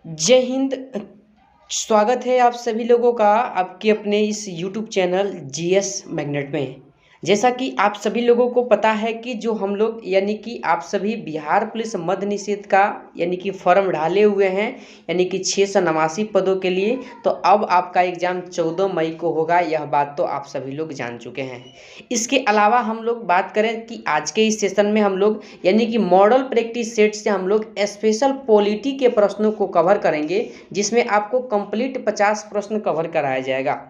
जय हिंद। स्वागत है आप सभी लोगों का आपके अपने इस YouTube चैनल जीएस मैग्नेट में। जैसा कि आप सभी लोगों को पता है कि जो हम लोग यानी कि आप सभी बिहार पुलिस मद्य निषेध का यानी कि फॉर्म डाले हुए हैं यानी कि 689 पदों के लिए। तो अब आपका एग्ज़ाम 14 मई को होगा, यह बात तो आप सभी लोग जान चुके हैं। इसके अलावा हम लोग बात करें कि आज के इस सेशन में हम लोग यानी कि मॉडल प्रैक्टिस सेट से हम लोग स्पेशल पॉलिटी के प्रश्नों को कवर करेंगे, जिसमें आपको कंप्लीट 50 प्रश्न कवर कराया जाएगा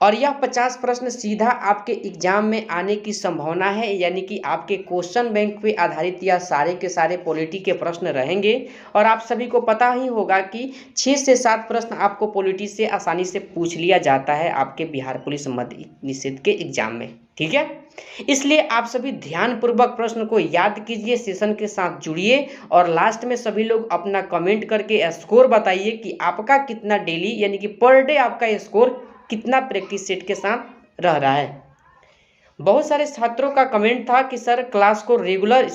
और यह 50 प्रश्न सीधा आपके एग्जाम में आने की संभावना है। यानी कि आपके क्वेश्चन बैंक पे आधारित यह सारे के सारे पॉलिटी के प्रश्न रहेंगे। और आप सभी को पता ही होगा कि 6 से 7 प्रश्न आपको पॉलिटी से आसानी से पूछ लिया जाता है आपके बिहार पुलिस मद्य निषेध के एग्जाम में, ठीक है। इसलिए आप सभी ध्यानपूर्वक प्रश्न को याद कीजिए, सेशन के साथ जुड़िए और लास्ट में सभी लोग अपना कमेंट करके स्कोर बताइए कि आपका कितना डेली यानी कि पर डे आपका स्कोर कितना प्रैक्टिस सेट के साथ रह रहा है। बहुत सारे छात्रों का कमेंट था कि सर क्लास को रेगुलर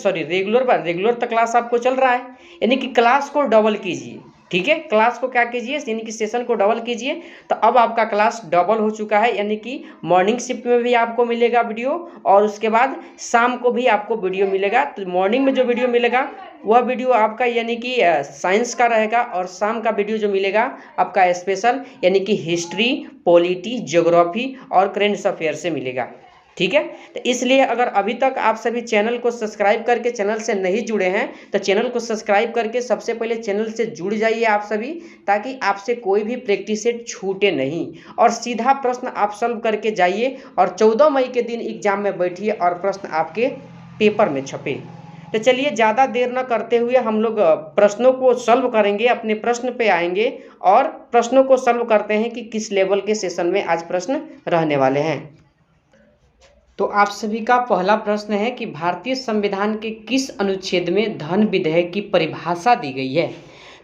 तक क्लास आपको चल रहा है, यानी कि क्लास को डबल कीजिए, ठीक है। क्लास को क्या कीजिए, यानी कि सेशन को डबल कीजिए। तो अब आपका क्लास डबल हो चुका है, यानी कि मॉर्निंग शिफ्ट में भी आपको मिलेगा वीडियो और उसके बाद शाम को भी आपको वीडियो मिलेगा। तो मॉर्निंग में जो वीडियो मिलेगा वह वीडियो आपका यानी कि साइंस का रहेगा और शाम का वीडियो जो मिलेगा आपका स्पेशल यानी कि हिस्ट्री, पॉलिटी, ज्योग्राफी और करेंट अफेयर से मिलेगा, ठीक है। तो इसलिए अगर अभी तक आप सभी चैनल को सब्सक्राइब करके चैनल से नहीं जुड़े हैं तो चैनल को सब्सक्राइब करके सबसे पहले चैनल से जुड़ जाइए आप सभी, ताकि आपसे कोई भी प्रैक्टिस सेट छूटे नहीं और सीधा प्रश्न आप सॉल्व करके जाइए और 14 मई के दिन एग्जाम में बैठिए और प्रश्न आपके पेपर में छपे। तो चलिए ज़्यादा देर न करते हुए हम लोग प्रश्नों को सॉल्व करेंगे, अपने प्रश्न पे आएंगे और प्रश्नों को सॉल्व करते हैं कि किस लेवल के सेशन में आज प्रश्न रहने वाले हैं। तो आप सभी का पहला प्रश्न है कि भारतीय संविधान के किस अनुच्छेद में धन विधेयक की परिभाषा दी गई है।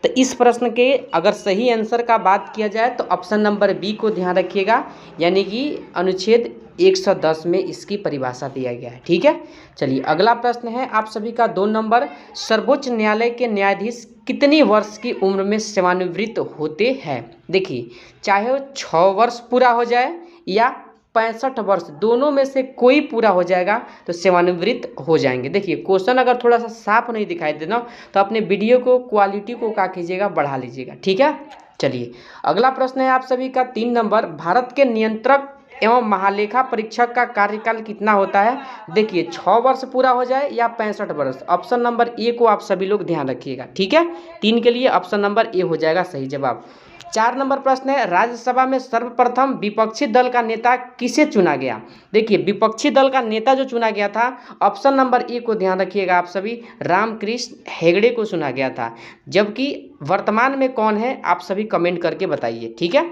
तो इस प्रश्न के अगर सही आंसर का बात किया जाए तो ऑप्शन नंबर बी को ध्यान रखिएगा, यानी कि अनुच्छेद 110 में इसकी परिभाषा दिया गया है, ठीक है। चलिए अगला प्रश्न है आप सभी का 2 नंबर, सर्वोच्च न्यायालय के न्यायाधीश कितनी वर्ष की उम्र में सेवानिवृत्त होते हैं। देखिए चाहे वो 6 वर्ष पूरा हो जाए या 65 वर्ष, दोनों में से कोई पूरा हो जाएगा तो सेवानिवृत्त हो जाएंगे। देखिए क्वेश्चन अगर थोड़ा सा साफ नहीं दिखाई देना तो अपने वीडियो को क्वालिटी को क्या कीजिएगा, बढ़ा लीजिएगा, ठीक है। चलिए अगला प्रश्न है आप सभी का 3 नंबर, भारत के नियंत्रक एवं महालेखा परीक्षक का कार्यकाल कितना होता है। देखिए 6 वर्ष पूरा हो जाए या 65 वर्ष, ऑप्शन नंबर ए को आप सभी लोग ध्यान रखिएगा, ठीक है। 3 के लिए ऑप्शन नंबर ए हो जाएगा सही जवाब। 4 नंबर प्रश्न है, राज्यसभा में सर्वप्रथम विपक्षी दल का नेता किसे चुना गया। देखिए विपक्षी दल का नेता जो चुना गया था ऑप्शन नंबर ए को ध्यान रखिएगा आप सभी, रामकृष्ण हेगड़े को चुना गया था। जबकि वर्तमान में कौन है आप सभी कमेंट करके बताइए, ठीक है।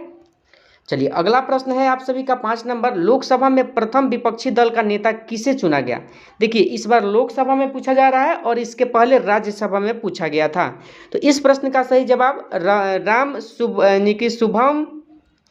चलिए अगला प्रश्न है आप सभी का 5 नंबर, लोकसभा में प्रथम विपक्षी दल का नेता किसे चुना गया। देखिए इस बार लोकसभा में पूछा जा रहा है और इसके पहले राज्यसभा में पूछा गया था। तो इस प्रश्न का सही जवाब शुभम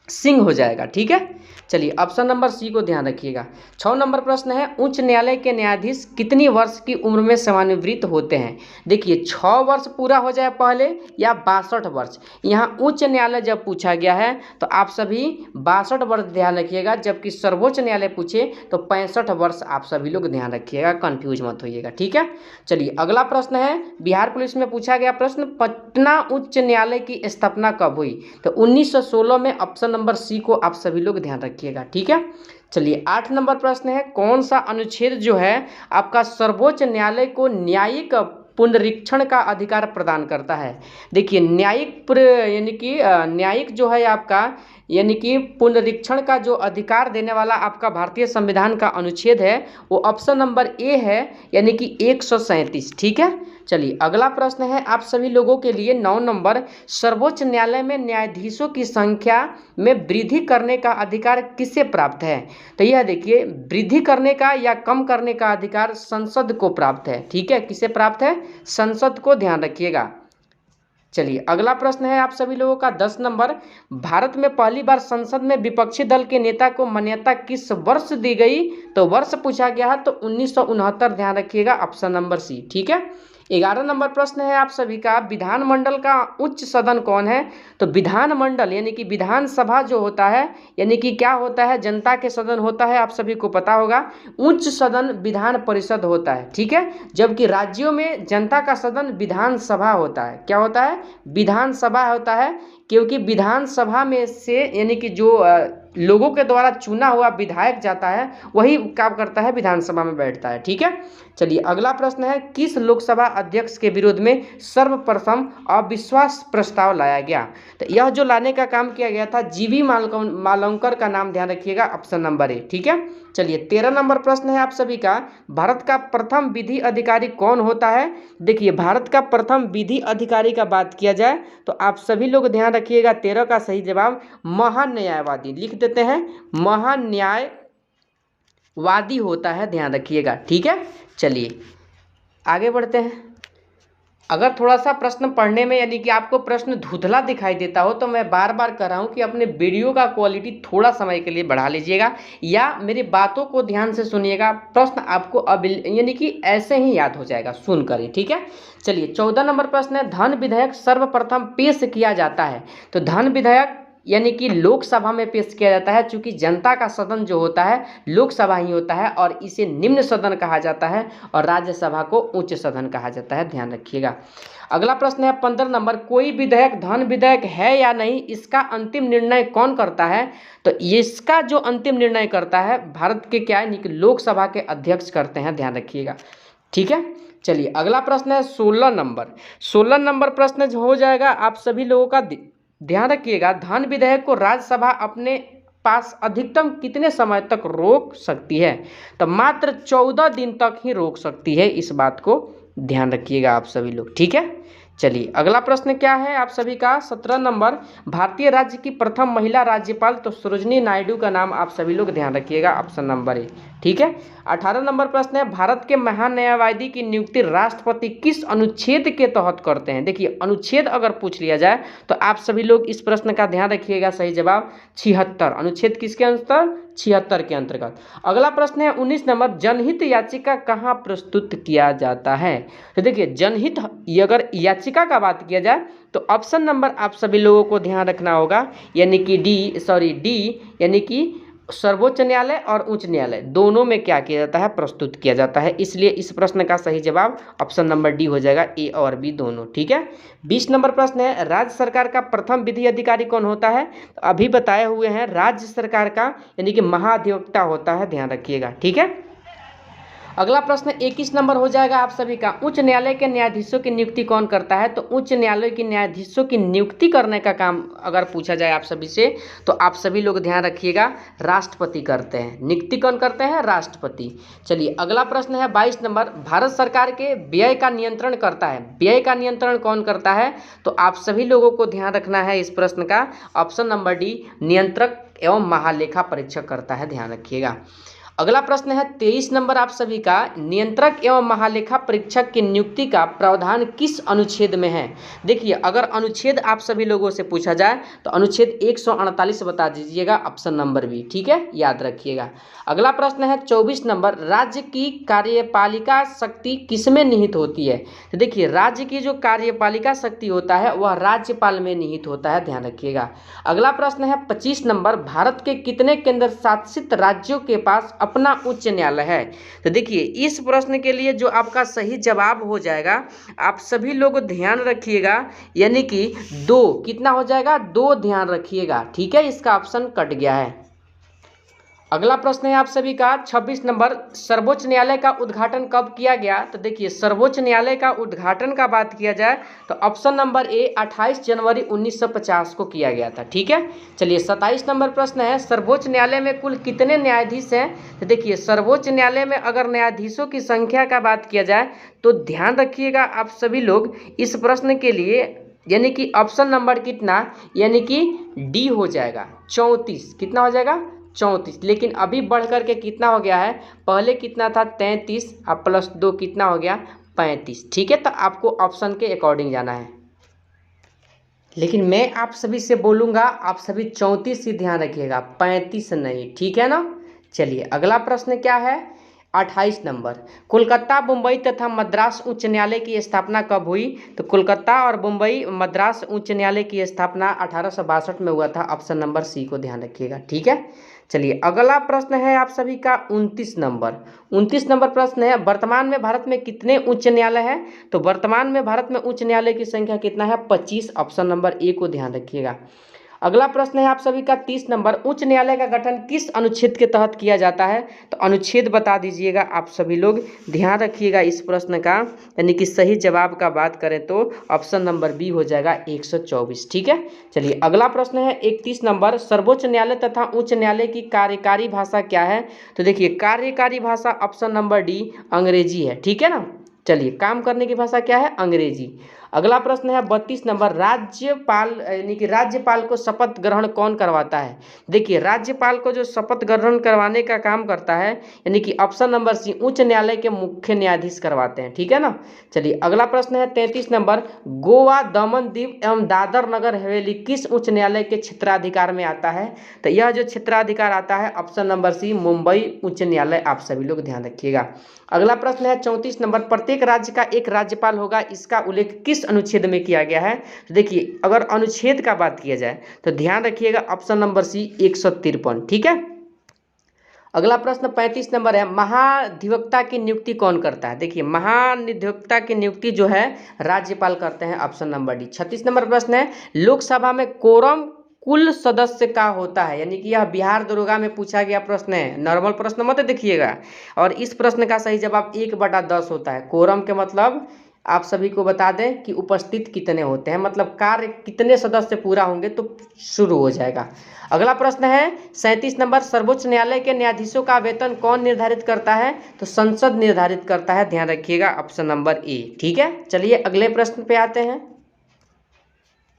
सिंह हो जाएगा, ठीक है। चलिए ऑप्शन नंबर सी को ध्यान रखिएगा। 6 नंबर प्रश्न है, उच्च न्यायालय के न्यायाधीश कितनी वर्ष की उम्र में सेवानिवृत्त होते हैं। देखिए 6 वर्ष पूरा हो जाए पहले या 62 वर्ष, यहाँ उच्च न्यायालय जब पूछा गया है तो आप सभी 62 वर्ष ध्यान रखिएगा, जबकि सर्वोच्च न्यायालय पूछे तो 65 वर्ष आप सभी लोग ध्यान रखिएगा, कन्फ्यूज मत होइएगा, ठीक है। चलिए अगला प्रश्न है, बिहार पुलिस में पूछा गया प्रश्न, पटना उच्च न्यायालय की स्थापना कब हुई। तो 1916 में, ऑप्शन नंबर सी को आप सभी लोग ध्यान रखिएगा, ठीक है। चलिए 8 नंबर प्रश्न है, कौन सा अनुच्छेद जो है आपका सर्वोच्च न्यायालय को न्यायिक पुनरीक्षण का अधिकार प्रदान करता है। देखिए न्यायिक यानी कि न्यायिक जो है आपका यानी कि पुनरीक्षण का जो अधिकार देने वाला आपका भारतीय संविधान का अनुच्छेद है वो ऑप्शन नंबर ए है, यानी कि 137, ठीक है। चलिए अगला प्रश्न है आप सभी लोगों के लिए 9 नंबर, सर्वोच्च न्यायालय में न्यायाधीशों की संख्या में वृद्धि करने का अधिकार किसे प्राप्त है। तो यह देखिए वृद्धि करने का या कम करने का अधिकार संसद को प्राप्त है, ठीक है। किसे प्राप्त है, संसद को, ध्यान रखिएगा। चलिए अगला प्रश्न है आप सभी लोगों का 10 नंबर, भारत में पहली बार संसद में विपक्षी दल के नेता को मान्यता किस वर्ष दी गई। तो वर्ष पूछा गया है तो 1969, ध्यान रखिएगा ऑप्शन नंबर सी, ठीक है। 11 नंबर प्रश्न है आप सभी का, विधानमंडल का उच्च सदन कौन है? तो विधानमंडल यानी कि विधानसभा जो होता है, यानी कि क्या होता है, जनता के सदन होता है, आप सभी को पता होगा। उच्च सदन विधान परिषद होता है, ठीक है। जबकि राज्यों में जनता का सदन विधानसभा होता है। क्या होता है? विधानसभा होता है, क्योंकि विधानसभा में से यानी कि जो लोगों के द्वारा चुना हुआ विधायक जाता है, वही काम करता है, विधानसभा में बैठता है, ठीक है। चलिए अगला प्रश्न है, किस लोकसभा अध्यक्ष के विरोध में सर्वप्रथम अविश्वास प्रस्ताव लाया गया? तो यह जो लाने का काम किया गया था, जीवी मालवंकर का नाम ध्यान रखिएगा, ऑप्शन नंबर ए, ठीक है। चलिए 13 नंबर प्रश्न है आप सभी का, भारत का प्रथम विधि अधिकारी कौन होता है? देखिए भारत का प्रथम विधि अधिकारी का बात किया जाए तो आप सभी लोग ध्यान रखिएगा, 13 का सही जवाब महान्यायवादी, लिख देते हैं महान्यायवादी होता है, ध्यान रखिएगा, ठीक है। चलिए आगे बढ़ते हैं। अगर थोड़ा सा प्रश्न पढ़ने में यानी कि आपको प्रश्न धुंधला दिखाई देता हो तो मैं बार बार कर रहा हूँ कि अपने वीडियो का क्वालिटी थोड़ा समय के लिए बढ़ा लीजिएगा या मेरी बातों को ध्यान से सुनिएगा, प्रश्न आपको अब यानी कि ऐसे ही याद हो जाएगा सुन कर ही, ठीक है। चलिए 14 नंबर प्रश्न है, धन विधेयक सर्वप्रथम पेश किया जाता है? तो धन विधेयक यानी कि लोकसभा में पेश किया जाता है, चूंकि जनता का सदन जो होता है लोकसभा ही होता है और इसे निम्न सदन कहा जाता है और राज्यसभा को उच्च सदन कहा जाता है, ध्यान रखिएगा। अगला प्रश्न है 15 नंबर, कोई विधेयक धन विधेयक है या नहीं, इसका अंतिम निर्णय कौन करता है? तो इसका जो अंतिम निर्णय करता है भारत के क्या है, लोकसभा के अध्यक्ष करते हैं, ध्यान रखिएगा, ठीक है। चलिए अगला प्रश्न है 16 नंबर प्रश्न हो जाएगा आप सभी लोगों का, ध्यान रखिएगा, धन विधेयक को राज्यसभा अपने पास अधिकतम कितने समय तक रोक सकती है? तो मात्र 14 दिन तक ही रोक सकती है, इस बात को ध्यान रखिएगा आप सभी लोग, ठीक है। चलिए अगला प्रश्न क्या है आप सभी का, 17 नंबर, भारतीय राज्य की प्रथम महिला राज्यपाल? तो सरोजिनी नायडू का नाम आप सभी लोग ध्यान रखिएगा, ऑप्शन नंबर ए, ठीक है। 18 नंबर प्रश्न है, भारत के महान न्यायवादी की नियुक्ति राष्ट्रपति किस अनुच्छेद के तहत करते हैं? देखिए अनुच्छेद अगर पूछ लिया जाए तो आप सभी लोग इस प्रश्न का ध्यान रखिएगा, सही जवाब 76, अनुच्छेद किसके अंतर्गत? 76 के अंतर्गत। अगला प्रश्न है 19 नंबर, जनहित याचिका कहाँ प्रस्तुत किया जाता है? तो देखिए जनहित अगर याचिका का बात किया जाए तो ऑप्शन नंबर आप सभी लोगों को ध्यान रखना होगा, यानी कि डी यानी कि सर्वोच्च न्यायालय और उच्च न्यायालय दोनों में क्या किया जाता है, प्रस्तुत किया जाता है। इसलिए इस प्रश्न का सही जवाब ऑप्शन नंबर डी हो जाएगा, ए और बी दोनों, ठीक है। 20 नंबर प्रश्न है, राज्य सरकार का प्रथम विधि अधिकारी कौन होता है? तो अभी बताए हुए हैं, राज्य सरकार का यानी कि महाधिवक्ता होता है, ध्यान रखिएगा, ठीक है। अगला प्रश्न 21 नंबर हो जाएगा आप सभी का, उच्च न्यायालय के न्यायाधीशों की नियुक्ति कौन करता है? तो उच्च न्यायालय के न्यायाधीशों की नियुक्ति करने का काम अगर पूछा जाए आप सभी से तो आप सभी लोग ध्यान रखिएगा, राष्ट्रपति करते हैं। नियुक्ति कौन करते हैं? राष्ट्रपति। चलिए अगला प्रश्न है 22 नंबर, भारत सरकार के व्यय का नियंत्रण करता है, व्यय का नियंत्रण कौन करता है? तो आप सभी लोगों को ध्यान रखना है इस प्रश्न का, ऑप्शन नंबर डी, नियंत्रक एवं महालेखा परीक्षक करता है, ध्यान रखिएगा। अगला प्रश्न है 23 नंबर आप सभी का, नियंत्रक एवं महालेखा परीक्षक की नियुक्ति का प्रावधान किस अनुच्छेद में है? देखिए अगर अनुच्छेद आप सभी लोगों से पूछा जाए तो अनुच्छेद 148 बता दीजिएगा, ऑप्शन नंबर बी, ठीक है, याद रखिएगा। अगला प्रश्न है 24 नंबर, राज्य की कार्यपालिका शक्ति किसमें निहित होती है? तो देखिए राज्य की जो कार्यपालिका शक्ति होता है वह राज्यपाल में निहित होता है, ध्यान रखिएगा। अगला प्रश्न है 25 नंबर, भारत के कितने केंद्र शासित राज्यों के पास अपना उच्च न्यायालय है? तो देखिए इस प्रश्न के लिए जो आपका सही जवाब हो जाएगा, आप सभी लोग ध्यान रखिएगा, यानी कि 2, कितना हो जाएगा? 2 ध्यान रखिएगा, ठीक है, इसका ऑप्शन कट गया है। अगला प्रश्न है आप सभी का 26 नंबर, सर्वोच्च न्यायालय का उद्घाटन कब किया गया? तो देखिए सर्वोच्च न्यायालय का उद्घाटन का बात किया जाए तो ऑप्शन नंबर ए 28 जनवरी 1950 को किया गया था, ठीक है। चलिए 27 नंबर प्रश्न है, सर्वोच्च न्यायालय में कुल कितने न्यायाधीश हैं? तो देखिए सर्वोच्च न्यायालय में अगर न्यायाधीशों की संख्या का बात किया जाए तो ध्यान रखिएगा आप सभी लोग इस प्रश्न के लिए, यानी कि ऑप्शन नंबर कितना, यानी कि डी हो जाएगा 34, कितना हो जाएगा? 34, लेकिन अभी बढ़ करके कितना हो गया है, पहले कितना था 33 अब प्लस 2 कितना हो गया 35, ठीक है। तो आपको ऑप्शन के अकॉर्डिंग जाना है, लेकिन मैं आप सभी से बोलूँगा आप सभी 34 ही ध्यान रखिएगा, 35 नहीं, ठीक है ना। चलिए अगला प्रश्न क्या है, 28 नंबर, कोलकाता, मुंबई तथा मद्रास उच्च न्यायालय की स्थापना कब हुई? तो कोलकाता और मुंबई मद्रास उच्च न्यायालय की स्थापना 1862 में हुआ था। ऑप्शन नंबर सी को ध्यान रखिएगा। ठीक है, चलिए अगला प्रश्न है आप सभी का 29 नंबर। 29 नंबर प्रश्न है, वर्तमान में भारत में कितने उच्च न्यायालय हैं? तो वर्तमान में भारत में उच्च न्यायालय की संख्या कितना है? 25। ऑप्शन नंबर ए को ध्यान रखिएगा। अगला प्रश्न है आप सभी का 30 नंबर, उच्च न्यायालय का गठन किस अनुच्छेद के तहत किया जाता है? तो अनुच्छेद बता दीजिएगा आप सभी लोग, ध्यान रखिएगा इस प्रश्न का, यानी कि सही जवाब का बात करें तो ऑप्शन नंबर बी हो जाएगा 124। ठीक है, चलिए अगला प्रश्न है 31 नंबर, सर्वोच्च न्यायालय तथा उच्च न्यायालय की कार्यकारी भाषा क्या है? तो देखिए कार्यकारी भाषा ऑप्शन नंबर डी अंग्रेजी है। ठीक है ना, चलिए काम करने की भाषा क्या है? अंग्रेजी। अगला प्रश्न है 32 नंबर, राज्यपाल यानी कि राज्यपाल को शपथ ग्रहण कौन करवाता है? देखिए राज्यपाल को जो शपथ ग्रहण करवाने का काम करता है, यानी कि ऑप्शन नंबर सी उच्च न्यायालय के मुख्य न्यायाधीश करवाते हैं। ठीक है ना, चलिए अगला प्रश्न है 33 नंबर, गोवा, दमन दीव एवं दादर नगर हवेली किस उच्च न्यायालय के क्षेत्राधिकार में आता है? तो यह जो क्षेत्राधिकार आता है ऑप्शन नंबर सी मुंबई उच्च न्यायालय। आप सभी लोग ध्यान रखिएगा। अगला प्रश्न है 34 नंबर, प्रत्येक राज्य का एक राज्यपाल होगा, इसका उल्लेख किस अनुच्छेद में किया गया है? तो देखिए अगर अनुच्छेद का बात किया जाए तो ध्यान रखिएगा ऑप्शन नंबर सी 153। ठीक है, अगला प्रश्न 35 नंबर है, महाधिवक्ता की नियुक्ति कौन करता है? देखिए महाधिवक्ता की नियुक्ति जो है राज्यपाल करते हैं। Option number D. 36 नंबर प्रश्न है, लोकसभा में कोरम कुल सदस्य का होता है? यानी कि यह बिहार दरोगा में पूछा गया प्रश्न है, नॉर्मल प्रश्न मत देखिएगा। और इस प्रश्न का सही जवाब 1/10 होता है। कोरम के मतलब आप सभी को बता दें कि उपस्थित कितने होते हैं, मतलब कार्य कितने सदस्य पूरा होंगे तो शुरू हो जाएगा। अगला प्रश्न है 37 नंबर, सर्वोच्च न्यायालय के न्यायाधीशों का वेतन कौन निर्धारित करता है? तो संसद निर्धारित करता है। ध्यान रखिएगा ऑप्शन नंबर ए। ठीक है, चलिए अगले प्रश्न पे आते हैं।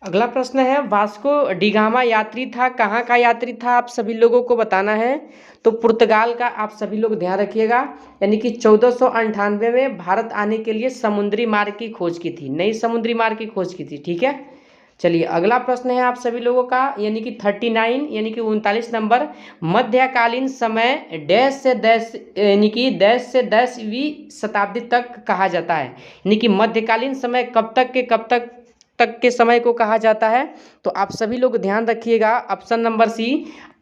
अगला प्रश्न है, वास्को डिगामा यात्री था, कहाँ का यात्री था? आप सभी लोगों को बताना है। तो पुर्तगाल का। आप सभी लोग ध्यान रखिएगा, यानी कि 1498 में भारत आने के लिए समुद्री मार्ग की खोज की थी, नई समुद्री मार्ग की खोज की थी। ठीक है, चलिए अगला प्रश्न है आप सभी लोगों का, यानी कि 39 यानी कि 39 नंबर, मध्यकालीन समय डैश से डैश यानी कि डैश से डैशवीं शताब्दी तक कहा जाता है? यानी कि मध्यकालीन समय कब तक के कब तक के समय को कहा जाता है? तो आप सभी लोग ध्यान रखिएगा ऑप्शन नंबर सी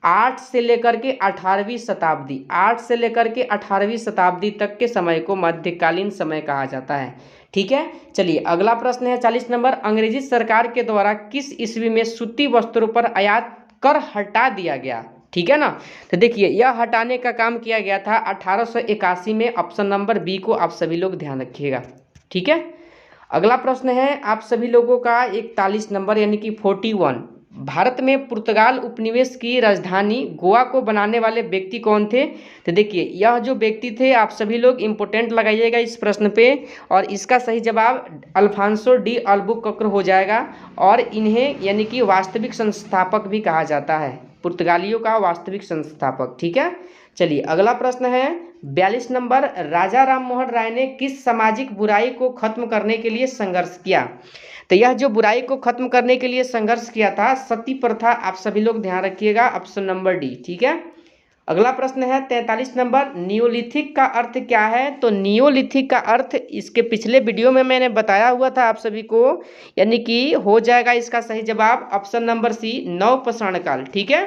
8 से लेकर के 18वीं शताब्दी, 8 से लेकर के 18वीं शताब्दी तक के समय को मध्यकालीन समय कहा जाता है। ठीक है, चलिए अगला प्रश्न है 40 नंबर, अंग्रेजी सरकार के द्वारा किस ईस्वी में सूती वस्त्रों पर आयात कर हटा दिया गया? ठीक है ना, तो देखिए यह हटाने का काम किया गया था 1881 में। ऑप्शन नंबर बी को आप सभी लोग ध्यान रखिएगा। ठीक है, अगला प्रश्न है आप सभी लोगों का 41 नंबर यानी कि 41, भारत में पुर्तगाल उपनिवेश की राजधानी गोवा को बनाने वाले व्यक्ति कौन थे? तो देखिए यह जो व्यक्ति थे, आप सभी लोग इंपोर्टेंट लगाइएगा इस प्रश्न पे, और इसका सही जवाब अल्फांसो डी अल्बुकर्क हो जाएगा। और इन्हें यानी कि वास्तविक संस्थापक भी कहा जाता है, पुर्तगालियों का वास्तविक संस्थापक। ठीक है, चलिए अगला प्रश्न है 42 नंबर, राजा राम मोहन राय ने किस सामाजिक बुराई को खत्म करने के लिए संघर्ष किया? तो यह जो बुराई को खत्म करने के लिए संघर्ष किया था सती प्रथा। आप सभी लोग ध्यान रखिएगा ऑप्शन नंबर डी। ठीक है, अगला प्रश्न है 43 नंबर, नियोलिथिक का अर्थ क्या है? तो नियोलिथिक का अर्थ इसके पिछले वीडियो में मैंने बताया हुआ था आप सभी को, यानी कि हो जाएगा इसका सही जवाब ऑप्शन नंबर सी नवपाषाण काल। ठीक है,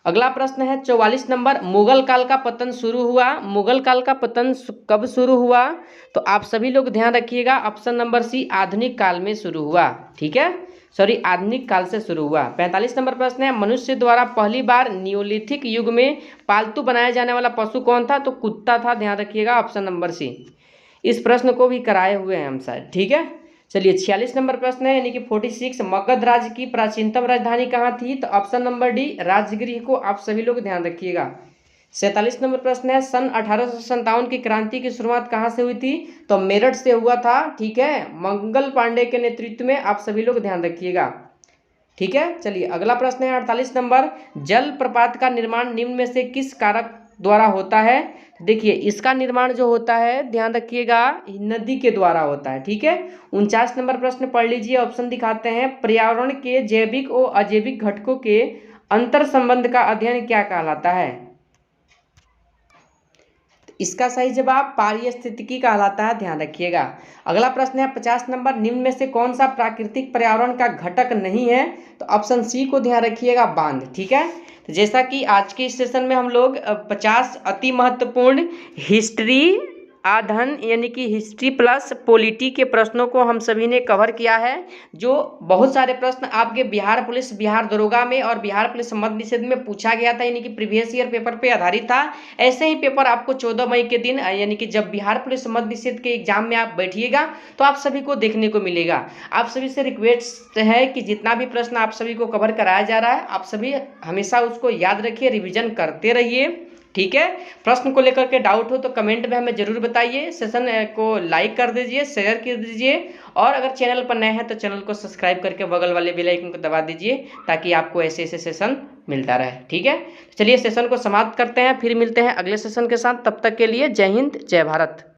अगला प्रश्न है 44 नंबर, मुगल काल का पतन शुरू हुआ, मुगल काल का पतन कब शुरू हुआ? तो आप सभी लोग ध्यान रखिएगा ऑप्शन नंबर सी आधुनिक काल में शुरू हुआ। ठीक है, सॉरी आधुनिक काल से शुरू हुआ। 45 नंबर प्रश्न है, मनुष्य द्वारा पहली बार नियोलिथिक युग में पालतू बनाया जाने वाला पशु कौन था? तो कुत्ता था। ध्यान रखिएगा ऑप्शन नंबर सी। इस प्रश्न को भी कराए हुए हैं हम शायद। ठीक है, चलिए 46 नंबर प्रश्न है यानी कि 46, मगध राज्य की प्राचीनतम राजधानी कहाँ थी? तो ऑप्शन नंबर डी राजगृह को आप सभी लोग ध्यान रखिएगा। 47 नंबर प्रश्न है, सन 1857 की क्रांति की शुरुआत कहाँ से हुई थी? तो मेरठ से हुआ था। ठीक है, मंगल पांडे के नेतृत्व में। आप सभी लोग ध्यान रखिएगा। ठीक है, चलिए अगला प्रश्न है 48 नंबर, जल प्रपात का निर्माण निम्न में से किस कारक द्वारा होता है? देखिए इसका निर्माण जो होता है ध्यान रखिएगा नदी के द्वारा होता है। ठीक है, 49 नंबर प्रश्न पढ़ लीजिए, ऑप्शन दिखाते हैं, पर्यावरण के जैविक और अजैविक घटकों के अंतर संबंध का अध्ययन क्या कहलाता है? इसका सही जवाब पारिस्थितिकी कहलाता है, ध्यान रखिएगा। अगला प्रश्न है 50 नंबर, निम्न में से कौन सा प्राकृतिक पर्यावरण का घटक नहीं है? तो ऑप्शन सी को ध्यान रखिएगा, बांध। ठीक है, तो जैसा कि आज के इस सेशन में हम लोग 50 अति महत्वपूर्ण हिस्ट्री आधन यानी कि हिस्ट्री प्लस पॉलिटी के प्रश्नों को हम सभी ने कवर किया है। जो बहुत सारे प्रश्न आपके बिहार पुलिस, बिहार दरोगा में और बिहार पुलिस मद्य निषेध में पूछा गया था, यानी कि प्रीवियस ईयर पेपर पे आधारित था। ऐसे ही पेपर आपको 14 मई के दिन यानी कि जब बिहार पुलिस मद्य निषेध के एग्जाम में आप बैठिएगा तो आप सभी को देखने को मिलेगा। आप सभी से रिक्वेस्ट है कि जितना भी प्रश्न आप सभी को कवर कराया जा रहा है, आप सभी हमेशा उसको याद रखिए, रिविजन करते रहिए। ठीक है, प्रश्न को लेकर के डाउट हो तो कमेंट में हमें जरूर बताइए। सेशन को लाइक कर दीजिए, शेयर कर दीजिए, और अगर चैनल पर नए हैं तो चैनल को सब्सक्राइब करके बगल वाले बेल आइकन को दबा दीजिए, ताकि आपको ऐसे ऐसे सेशन मिलता रहे। ठीक है, चलिए सेशन को समाप्त करते हैं, फिर मिलते हैं अगले सेशन के साथ। तब तक के लिए जय हिंद, जय भारत।